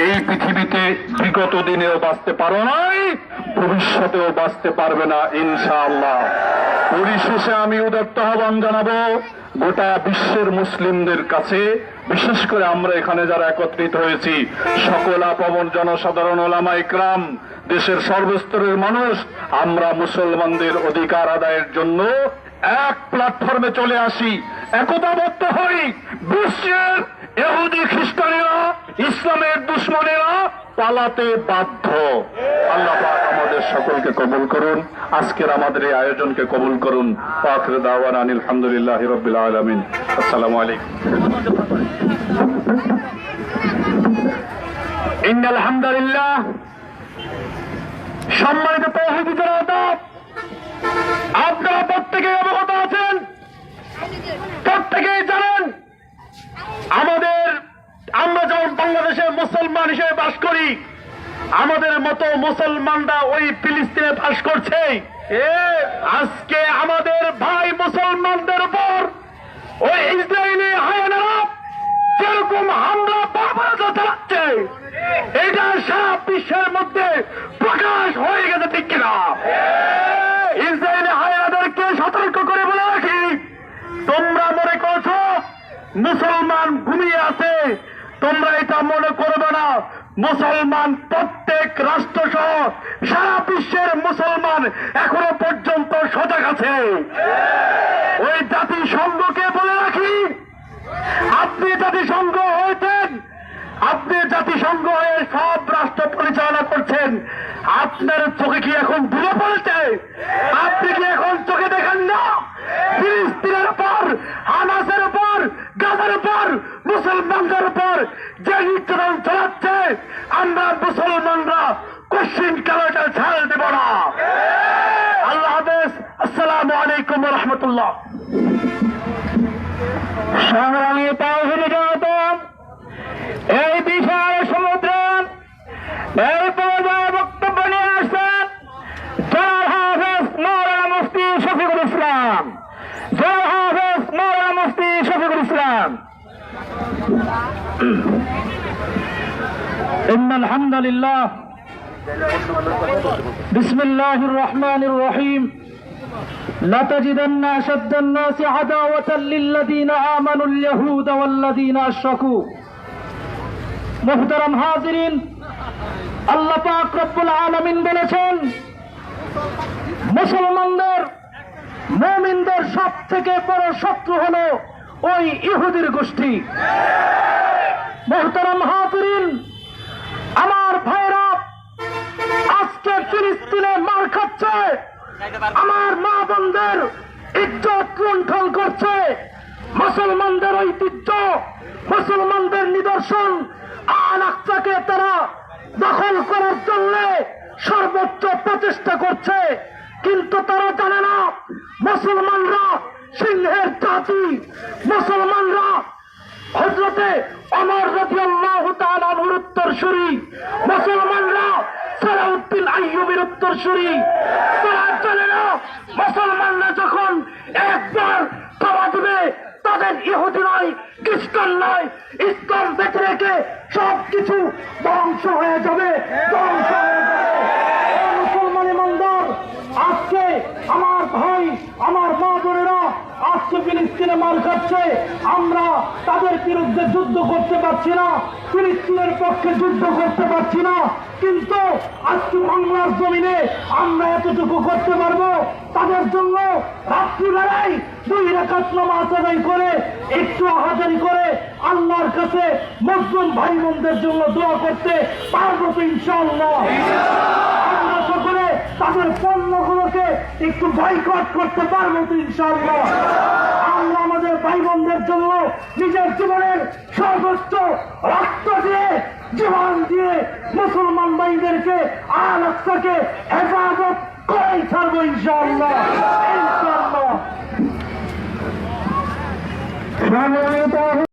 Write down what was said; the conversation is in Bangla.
এই পৃথিবীতে বিগত দিনেও বাঁচতে পারো নাই, ভবিষ্যতেও বাঁচতে পারবে না ইনশাআল্লাহ। পরিশেষে আমি উদাত্ত আহ্বান জানাবো গোটা বিশ্বের মুসলিমদের কাছে, বিশেষ করে আমরা এখানে যারা একত্রিত হয়েছি, সকল আপমর জনসাধারণ, ওলামা ইকরাম, দেশের সর্বস্তরের মানুষ, আমরা মুসলমানদের অধিকার আদায়ের জন্য এক প্ল্যাটফর্মে চলে আসি, একতাবদ্ধ হই। বিশ্বের ইহুদি খ্রিস্টানেরা, ইসলামের দুশমনেরা পালাতে বাধ্য। আল্লাহ পাক আমাদের সকলকে কবুল করুন, আজকের আমাদের এই আয়োজনকে কবুল করুন। আখির দাওয়ানা আলহামদুলিল্লাহি রাব্বিল আলামিন। আসসালামু আলাইকুম। ইন্নাল হামদুলিল্লাহ। সম্মানিত তাওহীদি জনতা, আপনারা প্রত্যেকেই অবগত আছেন, প্রত্যেকেই জানেন, আমরা যেমন বাংলাদেশের মুসলমান হিসেবে বাস করি, আমাদের মতো মুসলমানরা ওই ফিলিস্তিনে বাস করছে। আজকে আমাদের ভাই মুসলমানদের উপর ওই ইসরায়েলি হায়নারা যেরকম হামলা বর্বরতা চালাচ্ছে, এটা সারা বিশ্বের মধ্যে প্রকাশ হয়ে গেছে, ঠিক কিনা? ইসরায়েলি হায়নাদেরকে সতর্ক করে বলে রাখি, তোমরা মনে করছো মুসলমান ঘুমিয়ে আছে, তোমরা এটা মনে করবে না। মুসলমান প্রত্যেক রাষ্ট্র সহ সারা বিশ্বের মুসলমান এখনো পর্যন্ত সজাগ আছে। ওই জাতিসংঘকে বলে রাখি, আপনি জাতিসংঘ হয়েছেন, আপনি জাতিসংঘ হয়ে সব রাষ্ট্র পরিচালনা করছেন, আপনার চোখে কি এখন ধুলো পড়েছে? আপনি কি এখন চোখে দেখেন না ফিলিস্তিনের উপর, হামাসের উপর, গাজার উপর, মুসলমানদের উপর যে নির্যাতন চালাচ্ছে? আমরা মুসলমানরা কোশ্চিন কালোটা ছাড় দেব না। আল্লাহ হাফেজ। আসসালামু আলাইকুম ওয়া রাহমাতুল্লাহ। সংগ্রামী তাওহীদি জনতা, এই বিশাল সমুদ্রে এই পর্যায়ে বক্তব্য নিয়ে আসছেন জনাব হাফেজ মাওলানা মুফতি শফিকুল ইসলাম। জনাব হাফেজ মাওলানা মুফতি শফিকুল ইসলাম। ইন্নাল হামদুলিল্লাহ, বিসমিল্লাহির রহমানির রহিম। لتجدن أشد الناس عداوة للذين آمنوا اليهود والذين أشركوا। মুহতারাম হাজিরিন, আল্লাহ পাক রব্বুল আলামিন বলেছেন, মুসলমানদের, মুমিনদের সব থেকে বড় শত্রু হলো ওই ইহুদির গোষ্ঠী। মুহতারাম হাজিরিন, আমার ভাইরা আজকে ফিলিস্তিনে মার খাচ্ছে, আমার মা বোনদের ইজ্জত লুণ্ঠন করছে, মুসলমানদের ঐতিহ্য, মুসলমানদের নিদর্শন আল আকসাকে তারা দখল করার জন্য সর্বোচ্চ প্রচেষ্টা করছে। কিন্তু তারা জানে না মুসলমানরা সিংহের জাতি, মুসলমানরা হযরতে ওমর রাদিয়াল্লাহু তাআলা আনহুর উত্তরসূরি, মুসলমানরা সালাউদ্দিন আইয়ুবীর উত্তরসূরি। তারা জানে না মুসলমানরা যখন একবার তারা দিবে, তাদের ইহুদি নয়, খ্রিস্টান নয়, ইসলাম বেঁচে রেখে সবকিছু ধ্বংস হয়ে যাবে, ধ্বংস হয়ে যাবে। মুসলমান ইমানদার, আজকে আমার ভাই, আমার মা বোনেরা আজকে ফিলিস্তিনে মার খাচ্ছে, আমরা তাদের বিরুদ্ধে যুদ্ধ করতে পারছি না, ফিলিস্তিনের পক্ষে যুদ্ধ করতে পারছি না, কিন্তু আজকে বাংলার জমিনে আমরা এতটুকু করতে পারবো, তাদের জন্য রাত্রিবেলায় 2 রাকাত নামাজ আদায় করে একটু আহাজারি করে আল্লাহর কাছে মুসলিম ভাই বোনদের জন্য দোয়া করতে পারবো তো ইনশাআল্লাহ। আমরা সকলে তাদের পণ্যগুলোকে একটু বয়কট করতে পারবো তো ইনশাআল্লাহ। আমরা আমাদের ভাই বোনদের জন্য নিজের জীবনের সর্বোচ্চ রক্ত দিয়ে, জীবন দিয়ে মুসলমান ভাইদেরকে আল আকসাকে হেফাজত করেই ছাড়বো ইনশাআল্লাহ, ইনশাআল্লাহ।